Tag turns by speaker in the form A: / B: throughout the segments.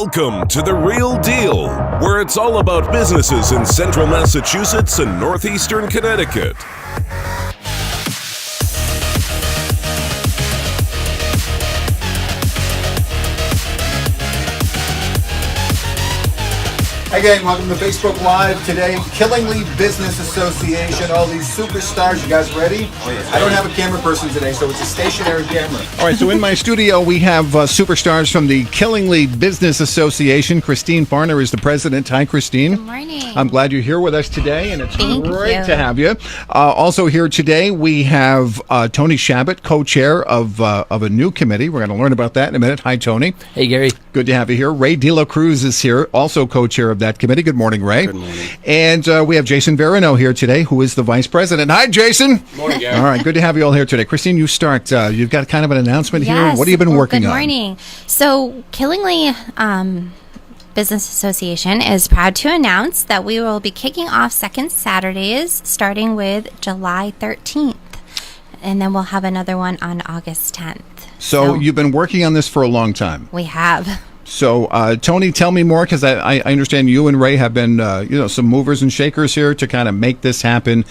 A: Welcome to The Real Deal, where it's all about businesses in central Massachusetts and northeastern Connecticut.
B: Hi gang, welcome to Facebook Live. Today, Killingly Business Association, all these superstars. You guys ready? Oh, yeah. I don't have a camera person today, so it's a stationary camera.
C: All right, so in my studio, we have superstars from the Killingly Business Association. Christine Farner is the president. Hi, Christine.
D: Good morning.
C: I'm glad you're here with us today, and it's
D: Thank
C: great
D: you.
C: to have you. Also here today, we have Tony Shabbat, co-chair of a new committee. We're going to learn about that in a minute. Hi, Tony.
E: Hey, Gary.
C: Good to have you here. Ray De La Cruz is here, also co-chair of that committee. Good morning, Ray.
F: Good morning.
C: And we have Jason Verino here today, who is the vice president. Hi, Jason.
F: Good morning, Gary.
C: All right, good to have you all here today. Christine, you start. You've got kind of an announcement here.
D: Yes.
C: What have you been working on?
D: Good morning. So, Killingly Business Association is proud to announce that we will be kicking off second Saturdays starting with July 13th. And then we'll have another one on August 10th.
C: So you've been working on this for a long time.
D: We have.
C: So, Tony, tell me more, because I understand you and Ray have been, some movers and shakers here to kind of make this happen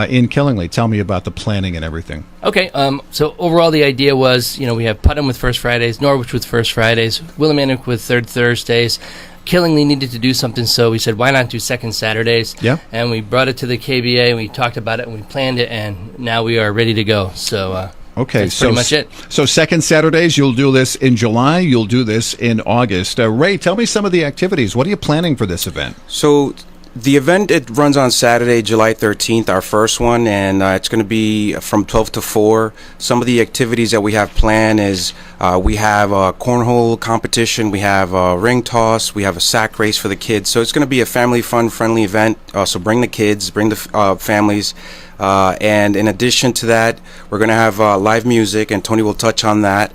C: in Killingly. Tell me about the planning and everything.
E: Okay, so overall the idea was, we have Putnam with First Fridays, Norwich with First Fridays, Willimantic with Third Thursdays. Killingly needed to do something, so we said, why not do second Saturdays?
C: Yeah.
E: And we brought it to the KBA, and we talked about it, and we planned it, and now we are ready to go. So,
C: okay,
E: that's pretty much it.
C: So second Saturdays, you'll do this in July, you'll do this in August. Ray, tell me some of the activities. What are you planning for this event?
F: So the event, it runs on Saturday, July 13th, our first one, and it's going to be from 12 to 4. Some of the activities that we have planned is we have a cornhole competition, we have a ring toss, we have a sack race for the kids. So it's going to be a family fun, friendly event. So bring the kids, bring the families. And in addition to that, we're going to have live music, and Tony will touch on that.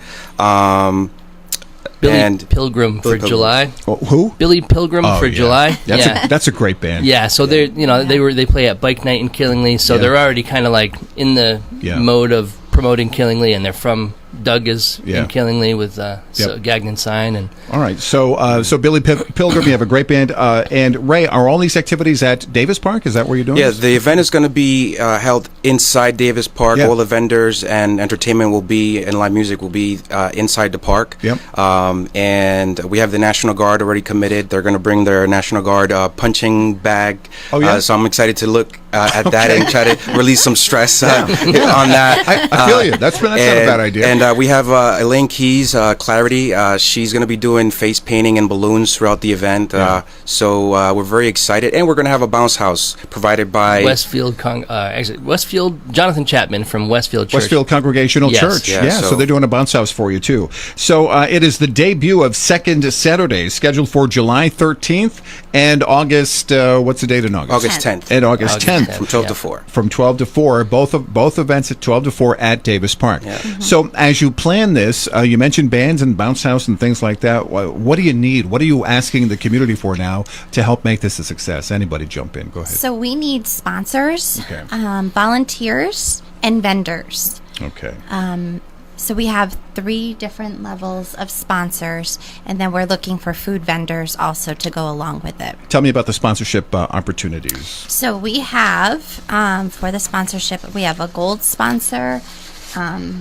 E: Billy Pilgrim for July.
C: Oh, who?
E: Billy Pilgrim for
C: yeah.
E: July.
C: That's a great band.
E: Yeah, so they're they play at Bike Night in Killingly, so they're already kind of like in the mode of promoting Killingly, and they're from Doug is in Killingly with Gagnon Sign. And
C: all right, so Billy Pilgrim, you have a great band, and Ray, are all these activities at Davis Park? Is that where you're doing?
F: Yeah,
C: this?
F: the event is going to be held inside Davis Park.
C: Yeah.
F: All the vendors and entertainment will be, and live music will be inside the park.
C: Yep.
F: And we have the National Guard already committed. They're going to bring their National Guard punching bag.
C: Oh, yeah?
F: So I'm excited to look at that and try to release some stress on that.
C: I feel you. That's not a bad idea.
F: And we have Elaine Keys, Clarity. She's going to be doing face painting and balloons throughout the event. So we're very excited. And we're going to have a bounce house provided by
E: Westfield Jonathan Chapman from Westfield Church.
C: Westfield Congregational Church.
F: Yeah,
C: so they're doing a bounce house for you, too. So it is the debut of Second Saturdays, scheduled for July 13th and August, what's the date in August?
F: August 10th.
C: And August 10th.
F: From 12 to 4.
C: From 12 to 4, both events at 12 to 4 at Davis Park.
F: Yeah.
D: Mm-hmm.
C: So as you plan this, you mentioned bands and bounce house and things like that. What do you need? What are you asking the community for now to help make this a success? Anybody jump in. Go ahead.
D: So, we need sponsors,
C: Okay.
D: volunteers, and vendors.
C: Okay.
D: So we have 3 different levels of sponsors, and then we're looking for food vendors also to go along with it.
C: Tell me about the sponsorship opportunities.
D: So we have, for the sponsorship, we have a gold sponsor.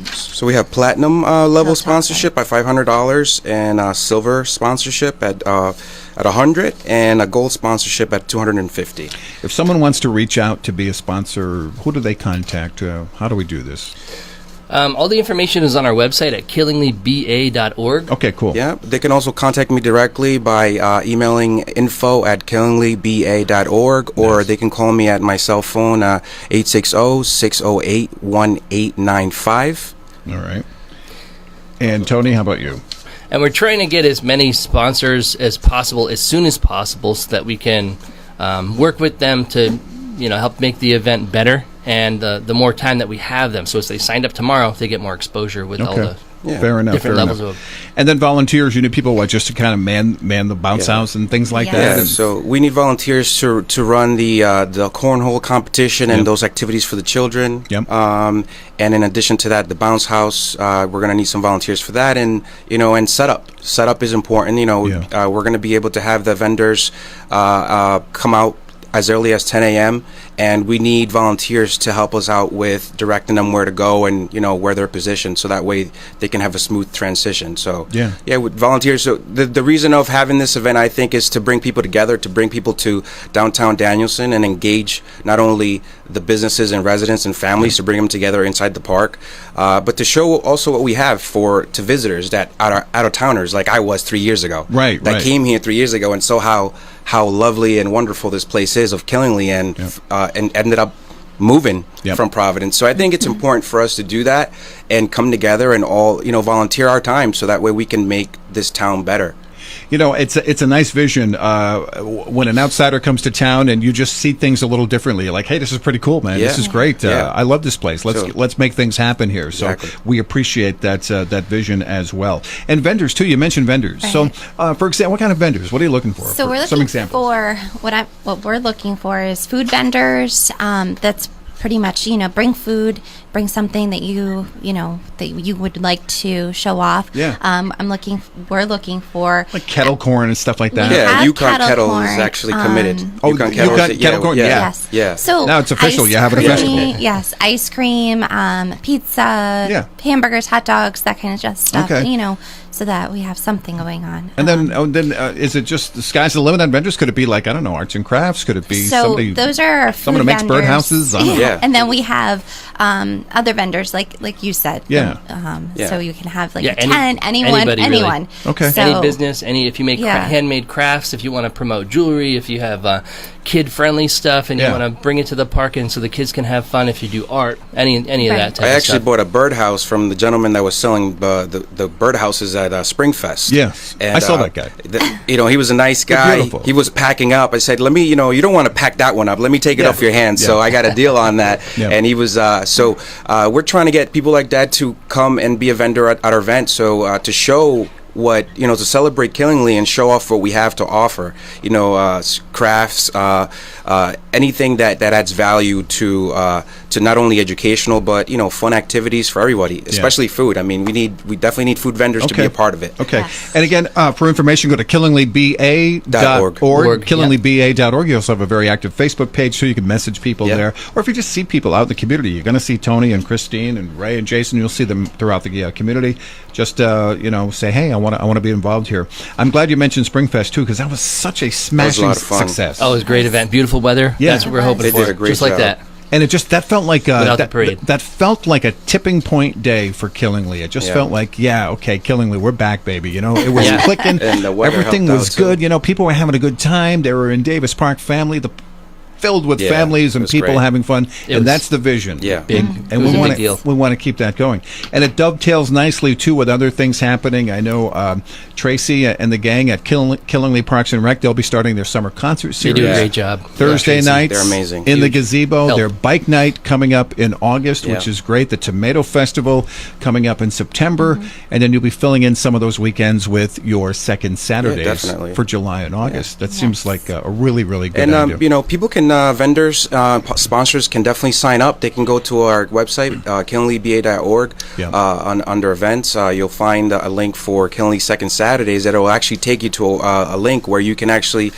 F: So we have platinum level
D: Hotel
F: sponsorship at $500, and silver sponsorship at $100, and a gold sponsorship at $250.
C: If someone wants to reach out to be a sponsor, who do they contact? How do we do this?
E: All the information is on our website at killinglyba.org.
C: Okay, cool.
F: Yeah, they can also contact me directly by emailing info@killinglyba.org, or they can call me at my cell phone, 860-608-1895.
C: All right. And Tony, how about you?
E: And we're trying to get as many sponsors as possible as soon as possible so that we can work with them to help make the event better. And the more time that we have them, so as they signed up tomorrow, they get more exposure with all the
C: Fair enough.
E: Different
C: fair
E: levels
C: enough.
E: of.
C: And then volunteers, you need people just to kind of man the bounce house and things like
D: Yes.
C: that.
F: Yeah,
C: And-
F: so we need volunteers to run the cornhole competition and those activities for the children.
C: Yep.
F: And in addition to that, the bounce house, we're going to need some volunteers for that, and setup. Setup is important. We're going to be able to have the vendors come out as early as 10 a.m. and we need volunteers to help us out with directing them where to go and where they're positioned, so that way they can have a smooth transition. So with volunteers. So the reason of having this event, I think, is to bring people together, to bring people to downtown Danielson and engage not only the businesses and residents and families, to bring them together inside the park, but to show also what we have to visitors that out of towners like I was 3 years ago, that came here 3 years ago and saw how lovely and wonderful this place is of Killingley, and ended up moving from Providence. So I think it's important for us to do that and come together and all volunteer our time, so that way we can make this town better.
C: It's a nice vision when an outsider comes to town and you just see things a little differently. You're like, hey, this is pretty cool, man. This is great. I love this place. Let's make things happen here. So we appreciate that vision as well. And vendors too. You mentioned vendors. Right. So, for example, what kind of vendors? What are you looking for?
D: So we're looking for what we're looking for is food vendors. That's pretty much bring food, bring something that you would like to show off. We're looking for
C: like kettle corn and stuff like that.
F: Yeah, Yukon Kettle is actually committed.
C: Yukon Kettle corn.
F: Yeah.
C: So now it's official. You have it official.
D: Yes, ice cream, pizza, hamburgers, hot dogs, that kind of stuff.
C: Okay.
D: So that we have something going on.
C: And then is it just the sky's the limit on vendors? Could it be like, I don't know, arts and crafts? Could it be somebody?
D: Those are our
C: someone who makes birdhouses.
D: And then we have other vendors like you said. So you can have like a tent, anyone.
E: Really.
C: Okay.
D: So,
E: any business, if you make handmade crafts, if you want to promote jewelry, if you have kid-friendly stuff and you want to bring it to the park and so the kids can have fun, if you do art, any of that type
F: I
E: of
F: actually
E: stuff.
F: bought a birdhouse from the gentleman that was selling the birdhouses at Springfest.
C: Yes, and, I saw that guy.
F: He was a nice guy. He was packing up. I said, let me, you don't want to pack that one up. Let me take it off your hands. So I got a deal on that. And he was, we're trying to get people like that to come and be a vendor at our event. So to show to celebrate Killingley and show off what we have to offer, crafts, anything that adds value to not only educational but fun activities for everybody, especially food. I mean, we definitely need food vendors to be a part of it.
C: Okay. Yes. And again, for information, go to killinglyba.org. Killinglyba.org. You also have a very active Facebook page, so you can message people there. Or if you just see people out in the community, you're going to see Tony and Christine and Ray and Jason. You'll see them throughout the community. Just say, hey, I want to be involved here. I'm glad you mentioned Springfest too, because that was such a smashing success.
E: Oh, it was a great event. Beautiful weather.
C: Yeah.
E: That's what we're hoping
F: They
E: for.
F: did a great
E: Just like
F: job.
E: that.
C: And that felt like
E: that
C: felt like a tipping point day for Killingley. It just felt like, Killingley, we're back, baby. It was clicking.
F: And the weather
C: everything
F: helped
C: was
F: out,
C: good. People were having a good time. They were in Davis Park family, filled with families and people having fun, and that's the vision.
E: Big.
C: And we want to keep that going. And it dovetails nicely too with other things happening. I know Tracy and the gang at Killingley Parks and Rec, they'll be starting their summer concert series.
E: They do a great job.
C: Thursday nights,
F: they're amazing.
C: in the
E: Huge
C: gazebo.
E: help.
C: Their bike night coming up in August, which is great. The Tomato Festival coming up in September, and then you'll be filling in some of those weekends with your second Saturdays for July and August. That seems like a really, really good idea.
F: People can vendors, sponsors can definitely sign up. They can go to our website, killinglyba.org. Under events, you'll find a link for Killingley Second Saturdays that will actually take you to a link where you can actually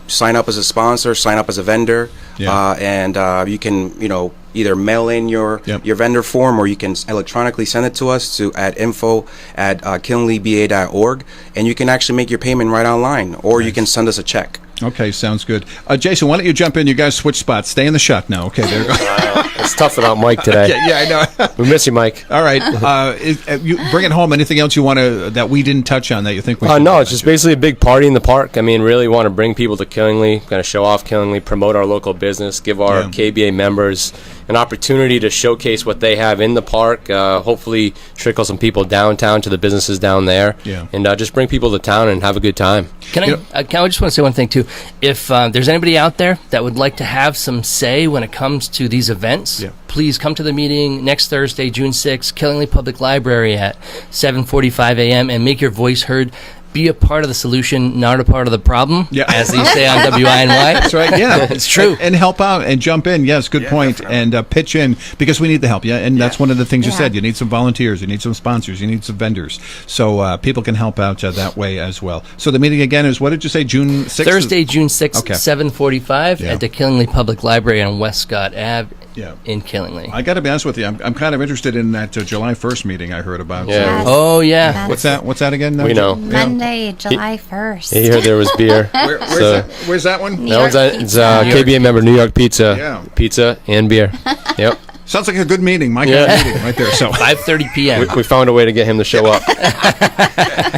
F: sign up as a sponsor, sign up as a vendor, and you can either mail in your vendor form, or you can electronically send it to us at info@killinglyba.org, and you can actually make your payment right online, or you can send us a check.
C: Okay, sounds good. Jason, why don't you jump in? You guys switch spots. Stay in the shot now. Okay, there you go.
G: It's tough without Mike today.
C: I know.
G: We miss you, Mike.
C: All right. You bring it home. Anything else you want to that we didn't touch on that you think we should?
G: No, it's just basically a big party in the park. I mean, really want to bring people to Killingley, kind of show off Killingley, promote our local business, give our KBA members an opportunity to showcase what they have in the park. Hopefully, trickle some people downtown to the businesses down there, and just bring people to town and have a good time.
E: Can I just want to say one thing too? If there's anybody out there that would like to have some say when it comes to these events, please come to the meeting next Thursday, June 6th, Killingley Public Library at 7:45 a.m. and make your voice heard. Be a part of the solution, not a part of the problem, as they say on WINY.
C: That's right, yeah.
E: It's true.
C: And help out and jump in. Yes, good point. Definitely. And pitch in, because we need the help, and that's one of the things you said. You need some volunteers, you need some sponsors, you need some vendors. So people can help out that way as well. So the meeting again is, what did you say, June 6th?
E: Thursday, June 6th, 7:45 at the Killingley Public Library on West Scott Ave in Killingley. I
C: got to be honest with you, I'm kind of interested in that July 1st meeting I heard about.
E: Yeah. Oh, yeah.
C: What's that again?
G: We know.
D: Monday, July 1st.
G: He heard there was beer.
C: Where's that one?
G: That one's it's KBA member, New York Pizza.
C: Yeah.
G: Pizza and beer. Yep.
C: Sounds like a good meeting. My kind of meeting right there. So
E: 5:30 p.m.
G: We found a way to get him to show up.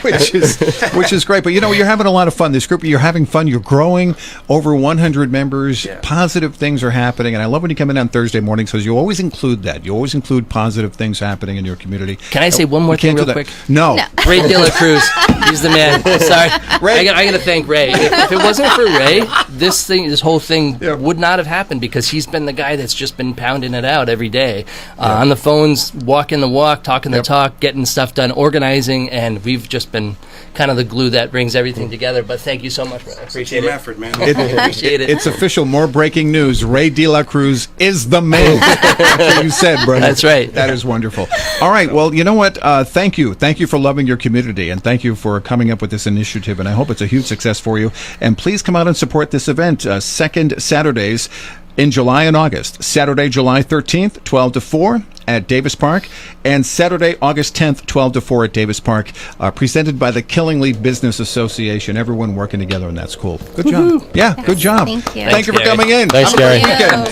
C: which is great. But you're having a lot of fun. This group, you're having fun. You're growing. Over 100 members. Positive things are happening, and I love when you come in on Thursday mornings, because you always include that. You always include positive things happening in your community.
E: Can I say one more thing real quick?
C: No.
E: Ray De La Cruz. He's the man. Sorry, Ray. I got to thank Ray. If it wasn't for Ray, this whole thing would not have happened, because he's been the guy that's just been pounding it out every day on the phones, walking the walk, talking the talk, getting stuff done, organizing, and we've just been kind of the glue that brings everything together. But thank you so much. I appreciate it.
F: Effort, man.
E: Appreciate it.
C: It's official. More breaking news. Ray De La Cruz is the man. That's what you said, brother.
E: That's right.
C: That is wonderful. All right. Well, you know what? Thank you. Thank you for loving your community, and thank you for coming up with this initiative. And I hope it's a huge success for you. And please come out and support this event. Second Saturdays in July and August. Saturday, July 13th, 12 to 4 at Davis Park, and Saturday, August 10th, 12 to 4 at Davis Park, presented by the Killingley Business Association. Everyone working together, and that's cool. Good job. Yeah, good job.
D: Thank you.
C: Thank you for coming in.
G: Thanks, Gary.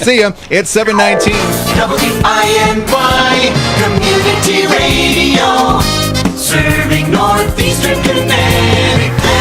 C: See ya. It's 7:19.
H: WINY Community Radio, serving Northeastern Connecticut.